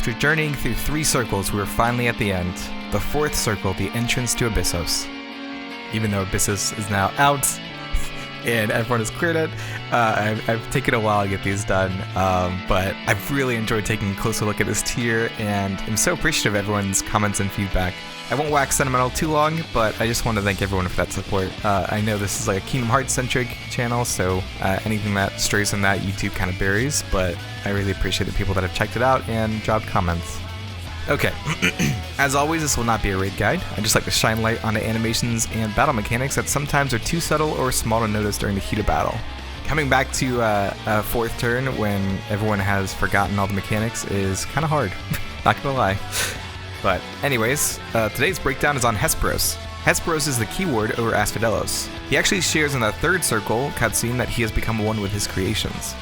After journeying through 3 circles, we were finally at the end. The 4th circle, the entrance to Abyssos. Even though Abyssos is now out, and everyone has cleared it, I've taken a while to get these done, but I've really enjoyed taking a closer look at this tier, and I'm so appreciative of everyone's comments and feedback. I won't wax sentimental too long, but I just want to thank everyone for that support. I know this is like a Kingdom Hearts-centric channel, so anything that strays in that, YouTube kind of buries, but I really appreciate the people that have checked it out and dropped comments. Okay, as always, this will not be a raid guide. I just like to shine light on the animations and battle mechanics that sometimes are too subtle or small to notice during the heat of battle. Coming back to a 4th turn when everyone has forgotten all the mechanics is kind of hard, not gonna lie. But anyways, today's breakdown is on Hesperos. Hesperos is the keyword over Asphodelos. He actually shares in the 3rd circle cutscene that he has become one with his creations.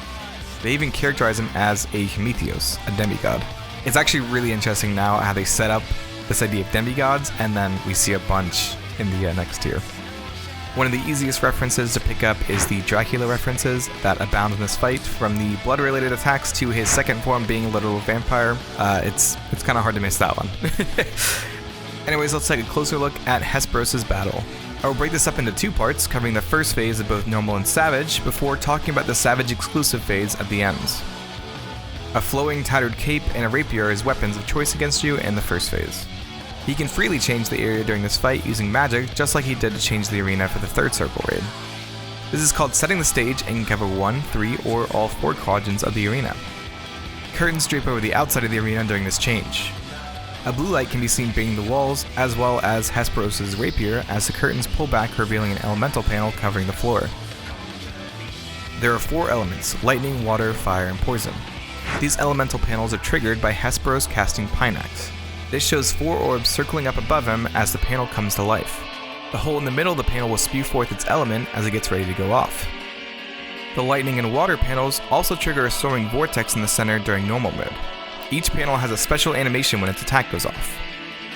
They even characterize him as a Hesperos, a demigod. It's actually really interesting now how they set up this idea of demigods, and then we see a bunch in the next tier. One of the easiest references to pick up is the Dracula references that abound in this fight, from the blood-related attacks to his 2nd form being a literal vampire. It's kind of hard to miss that one. Anyways, let's take a closer look at Hesperos' battle. I will break this up into 2 parts, covering the first phase of both normal and savage, before talking about the savage exclusive phase at the ends. A flowing tattered cape and a rapier as weapons of choice against you in the first phase. He can freely change the area during this fight using magic, just like he did to change the arena for the 3rd circle raid. This is called setting the stage and can cover 1, 3, or all 4 quadrants of the arena. Curtains drape over the outside of the arena during this change. A blue light can be seen baiting the walls, as well as Hesperos' rapier as the curtains pull back, revealing an elemental panel covering the floor. There are 4 elements: lightning, water, fire, and poison. These elemental panels are triggered by Hesperos casting Pinax. This shows 4 orbs circling up above him as the panel comes to life. The hole in the middle of the panel will spew forth its element as it gets ready to go off. The lightning and water panels also trigger a soaring vortex in the center during normal mode. Each panel has a special animation when its attack goes off.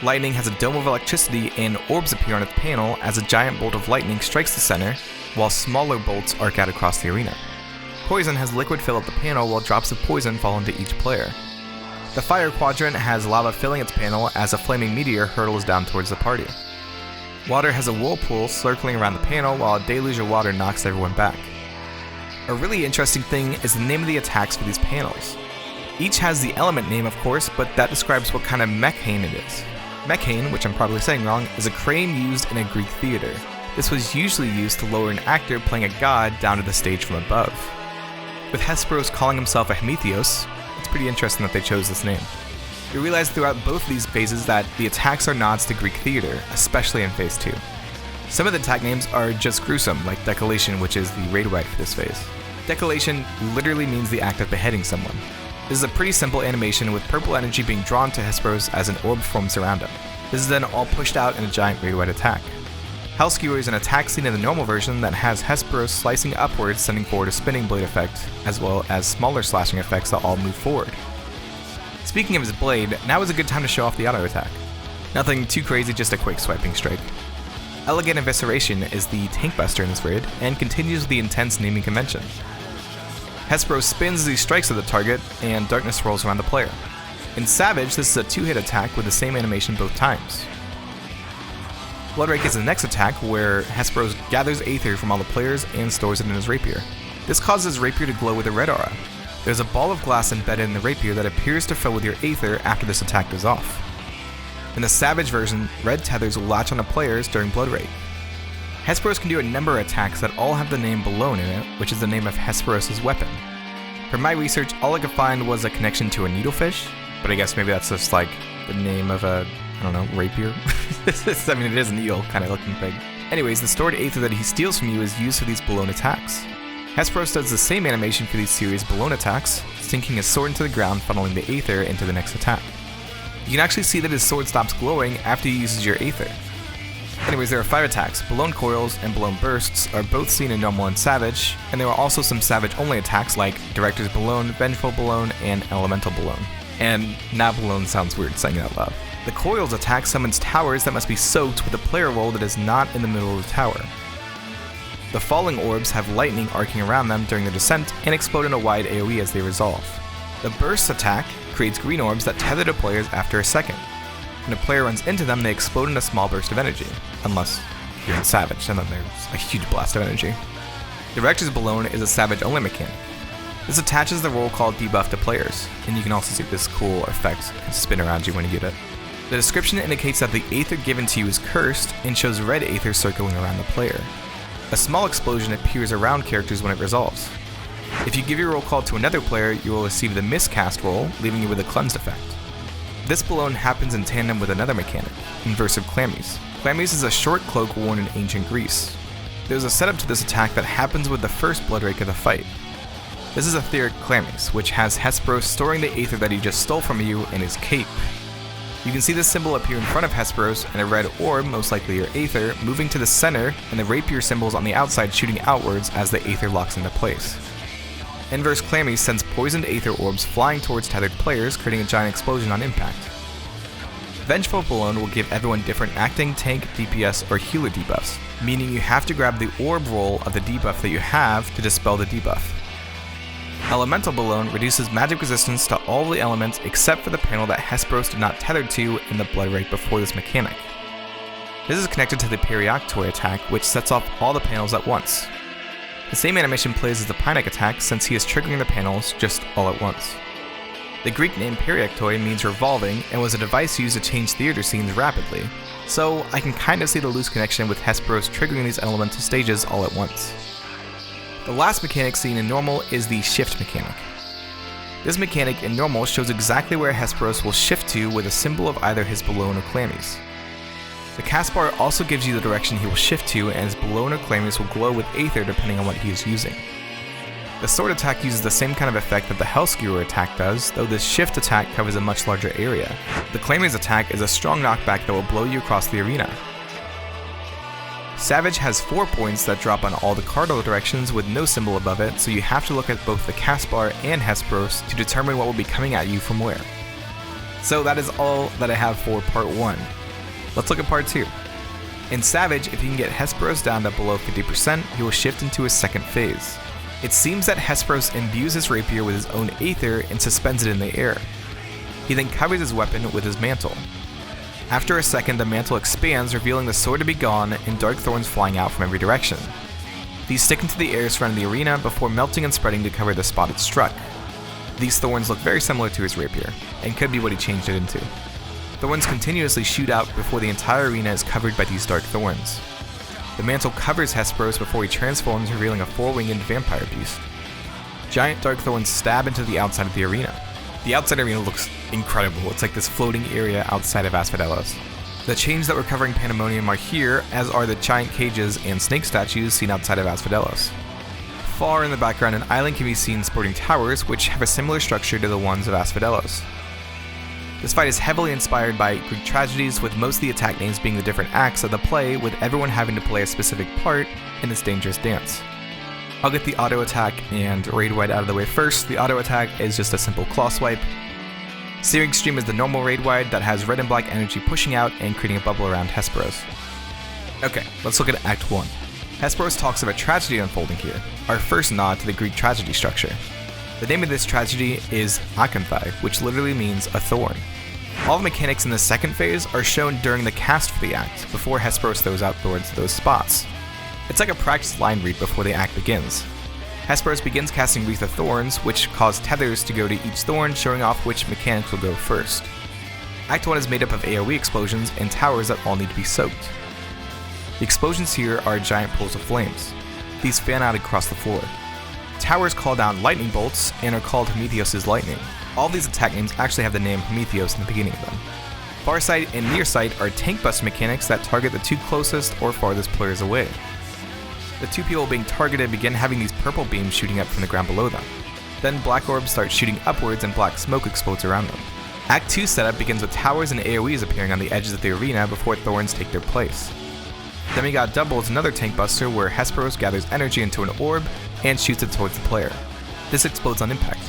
Lightning has a dome of electricity and orbs appear on its panel as a giant bolt of lightning strikes the center, while smaller bolts arc out across the arena. Poison has liquid fill up the panel while drops of poison fall into each player. The fire quadrant has lava filling its panel as a flaming meteor hurtles down towards the party. Water has a whirlpool circling around the panel while a deluge of water knocks everyone back. A really interesting thing is the name of the attacks for these panels. Each has the element name, of course, but that describes what kind of mekhane it is. Mekhane, which I'm probably saying wrong, is a crane used in a Greek theater. This was usually used to lower an actor playing a god down to the stage from above. With Hesperos calling himself a Hesperos, it's pretty interesting that they chose this name. You realize throughout both of these phases that the attacks are nods to Greek theater, especially in phase 2. Some of the attack names are just gruesome, like Decollation, which is the raid rite for this phase. Decollation literally means the act of beheading someone. This is a pretty simple animation with purple energy being drawn to Hesperos as an orb forms around him. This is then all pushed out in a giant raid rite attack. Hellskewer is an attack scene in the normal version that has Hesperos slicing upwards, sending forward a spinning blade effect, as well as smaller slashing effects that all move forward. Speaking of his blade, now is a good time to show off the auto attack. Nothing too crazy, just a quick swiping strike. Elegant Evisceration is the tank buster in this raid, and continues with the intense naming convention. Hesperos spins as he strikes at the target, and darkness rolls around the player. In Savage, this is a 2-hit attack with the same animation both times. Bloodrake is the next attack, where Hesperos gathers Aether from all the players and stores it in his rapier. This causes his rapier to glow with a red aura. There's a ball of glass embedded in the rapier that appears to fill with your Aether after this attack goes off. In the Savage version, red tethers will latch onto players during Bloodrake. Hesperos can do a number of attacks that all have the name Balone in it, which is the name of Hesperos' weapon. For my research, all I could find was a connection to a needlefish, but I guess maybe that's just like the name of a, I don't know, rapier? I mean, it is an eel kind of looking thing. Anyways, the stored Aether that he steals from you is used for these Balone attacks. Hesperos does the same animation for these series Balone attacks, sinking his sword into the ground, funneling the Aether into the next attack. You can actually see that his sword stops glowing after he uses your Aether. Anyways, there are 5 attacks. Balone Coils and Balone Bursts are both seen in Normal and Savage, and there are also some Savage-only attacks like Director's Balone, Vengeful Balone, and Elemental Balone. And now Balone sounds weird saying it out loud. The Coils attack summons towers that must be soaked with a player roll that is not in the middle of the tower. The Falling Orbs have lightning arcing around them during their descent and explode in a wide AoE as they resolve. The Burst attack creates green orbs that tether to players after a second. When a player runs into them, they explode in a small burst of energy, unless you're in Savage, and then there's a huge blast of energy. Director's Balloon is a Savage-only mechanic. This attaches the roll call debuff to players, and you can also see this cool effect spin around you when you get it. The description indicates that the Aether given to you is cursed and shows red Aether circling around the player. A small explosion appears around characters when it resolves. If you give your roll call to another player, you will receive the miscast roll, leaving you with a cleansed effect. This balloon happens in tandem with another mechanic, Inversive Chlamys. Chlamys is a short cloak worn in ancient Greece. There's a setup to this attack that happens with the first blood rake of the fight. This is Etheric Chlamys, which has Hesperos storing the Aether that he just stole from you in his cape. You can see this symbol appear in front of Hesperos and a red orb, most likely your Aether, moving to the center, and the rapier symbols on the outside shooting outwards as the Aether locks into place. Inverse Chlamys sends poisoned Aether orbs flying towards tethered players, creating a giant explosion on impact. Vengeful Balloon will give everyone different acting, tank, DPS, or healer debuffs, meaning you have to grab the orb roll of the debuff that you have to dispel the debuff. Elemental Balloon reduces magic resistance to all the elements except for the panel that Hesperos did not tether to in the blood rake before this mechanic. This is connected to the Perioctoi attack, which sets off all the panels at once. The same animation plays as the Panic attack since he is triggering the panels just all at once. The Greek name Perioctoi means revolving and was a device used to change theater scenes rapidly, so I can kind of see the loose connection with Hesperos triggering these elemental stages all at once. The last mechanic seen in normal is the Shift mechanic. This mechanic in normal shows exactly where Hesperos will shift to with a symbol of either his balloon or Chlamys. The cast bar also gives you the direction he will shift to, and his balloon or Chlamys will glow with Aether depending on what he is using. The sword attack uses the same kind of effect that the Hellskewer attack does, though this shift attack covers a much larger area. The Chlamys attack is a strong knockback that will blow you across the arena. Savage has 4 points that drop on all the cardinal directions with no symbol above it, so you have to look at both the cast bar and Hesperos to determine what will be coming at you from where. So that is all that I have for part 1. Let's look at part 2. In Savage, if you can get Hesperos down to below 50%, he will shift into his second phase. It seems that Hesperos imbues his rapier with his own Aether and suspends it in the air. He then covers his weapon with his mantle. After a second, the mantle expands, revealing the sword to be gone and dark thorns flying out from every direction. These stick into the air surrounding the arena before melting and spreading to cover the spot it struck. These thorns look very similar to his rapier, and could be what he changed it into. Thorns continuously shoot out before the entire arena is covered by these dark thorns. The mantle covers Hesperos before he transforms, revealing a 4-winged vampire beast. Giant dark thorns stab into the outside of the arena. The outside arena looks incredible. It's like this floating area outside of Asphodelos. The chains that were covering Pandemonium are here, as are the giant cages and snake statues seen outside of Asphodelos. Far in the background, an island can be seen sporting towers, which have a similar structure to the ones of Asphodelos. This fight is heavily inspired by Greek tragedies, with most of the attack names being the different acts of the play, with everyone having to play a specific part in this dangerous dance. I'll get the auto attack and raid wide out of the way first. The auto attack is just a simple claw swipe. Searing Stream is the normal raid wide that has red and black energy pushing out and creating a bubble around Hesperos. Okay, let's look at Act 1. Hesperos talks of a tragedy unfolding here, our first nod to the Greek tragedy structure. The name of this tragedy is Acanthai, which literally means a thorn. All the mechanics in the second phase are shown during the cast for the act, before Hesperos throws out thorns to those spots. It's like a practice line read before the act begins. Hesperos begins casting Wreath of Thorns, which cause tethers to go to each thorn, showing off which mechanics will go first. Act 1 is made up of AoE explosions and towers that all need to be soaked. The explosions here are giant pools of flames. These fan out across the floor. Towers call down lightning bolts and are called Prometheus' lightning. All these attack names actually have the name Prometheus in the beginning of them. Farsight and Nearsight are tank bust mechanics that target the 2 closest or farthest players away. The 2 people being targeted begin having these purple beams shooting up from the ground below them. Then black orbs start shooting upwards and black smoke explodes around them. Act 2 setup begins with towers and AoEs appearing on the edges of the arena before thorns take their place. Demigod Double is another tank buster where Hesperos gathers energy into an orb and shoots it towards the player. This explodes on impact.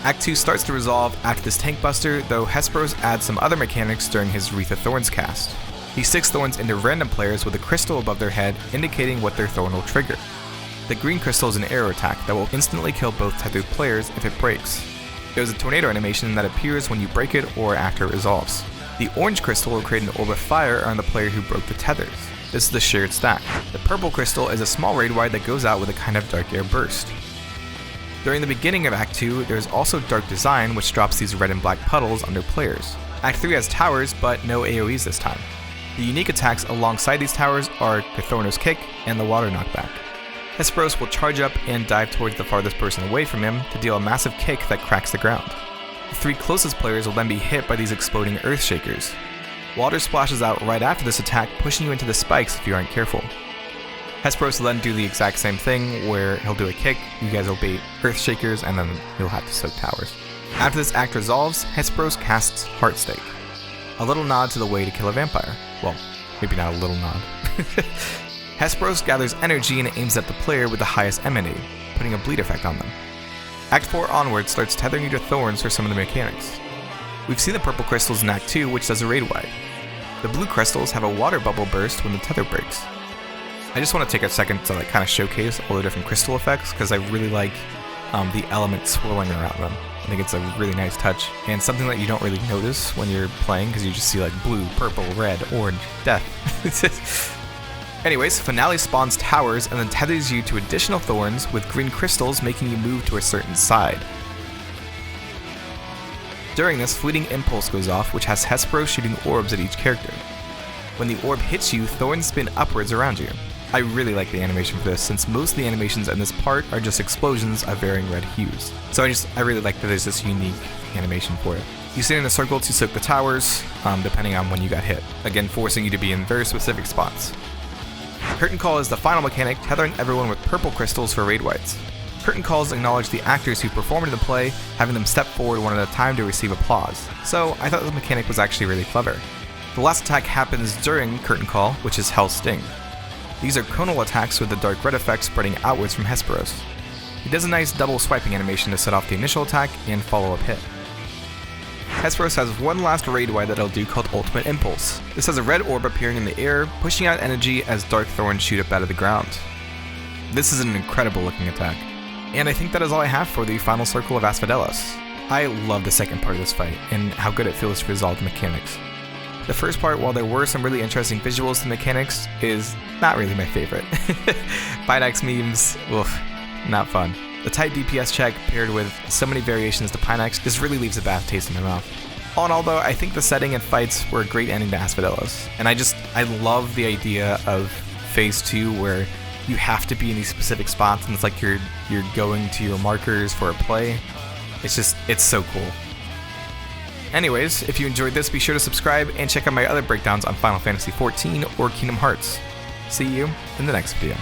Act 2 starts to resolve after this tank buster, though Hesperos adds some other mechanics during his Wreath of Thorns cast. He sticks thorns into random players with a crystal above their head, indicating what their thorn will trigger. The green crystal is an arrow attack that will instantly kill both tethered players if it breaks. There's a tornado animation that appears when you break it or after it resolves. The orange crystal will create an orb of fire on the player who broke the tethers. This is the shared stack. The purple crystal is a small raid wide that goes out with a kind of dark air burst. During the beginning of Act 2, there's also Dark Design, which drops these red and black puddles under players. Act 3 has towers, but no AoEs this time. The unique attacks alongside these towers are Cthorno's Kick and the Water Knockback. Hesperos will charge up and dive towards the farthest person away from him to deal a massive kick that cracks the ground. The 3 closest players will then be hit by these exploding earth shakers. Water splashes out right after this attack, pushing you into the spikes if you aren't careful. Hesperos will then do the exact same thing, where he'll do a kick, you guys will bait earth shakers, and then you'll have to soak towers. After this act resolves, Hesperos casts Heartstake, a little nod to the way to kill a vampire. Well, maybe not a little nod. Hesperos gathers energy and aims at the player with the highest emanate, putting a bleed effect on them. Act 4 onward starts tethering you to thorns for some of the mechanics. We've seen the purple crystals in Act 2, which does a raid wide. The blue crystals have a water bubble burst when the tether breaks. I just want to take a second to kind of showcase all the different crystal effects, because I really like the elements swirling around them. I think it's a really nice touch, and something that you don't really notice when you're playing, because you just see blue, purple, red, orange, death. Anyways, Finale spawns towers and then tethers you to additional thorns with green crystals making you move to a certain side. During this, Fleeting Impulse goes off, which has Hesperos shooting orbs at each character. When the orb hits you, thorns spin upwards around you. I really like the animation for this, since most of the animations in this part are just explosions of varying red hues. So I really like that there's this unique animation for it. You stay in a circle to soak the towers, depending on when you got hit, again forcing you to be in very specific spots. Curtain Call is the final mechanic, tethering everyone with purple crystals for raid wides. Curtain Calls acknowledge the actors who performed in the play, having them step forward one at a time to receive applause, so I thought the mechanic was actually really clever. The last attack happens during Curtain Call, which is Hell Sting. These are conal attacks with the dark red effect spreading outwards from Hesperos. He does a nice double swiping animation to set off the initial attack and follow-up hit. Hesperos has one last raid wide that he'll do called Ultimate Impulse. This has a red orb appearing in the air, pushing out energy as dark thorns shoot up out of the ground. This is an incredible looking attack. And I think that is all I have for the final circle of Asphodelos. I love the second part of this fight, and how good it feels to resolve the mechanics. The first part, while there were some really interesting visuals to the mechanics, is not really my favorite. Pinax memes, oof, not fun. The tight DPS check paired with so many variations to Pinax just really leaves a bad taste in my mouth. All in all though, I think the setting and fights were a great ending to Asphodelos, and I love the idea of Phase 2 where you have to be in these specific spots and it's like you're going to your markers for a play. It's so cool. Anyways, if you enjoyed this, be sure to subscribe and check out my other breakdowns on Final Fantasy XIV or Kingdom Hearts. See you in the next video.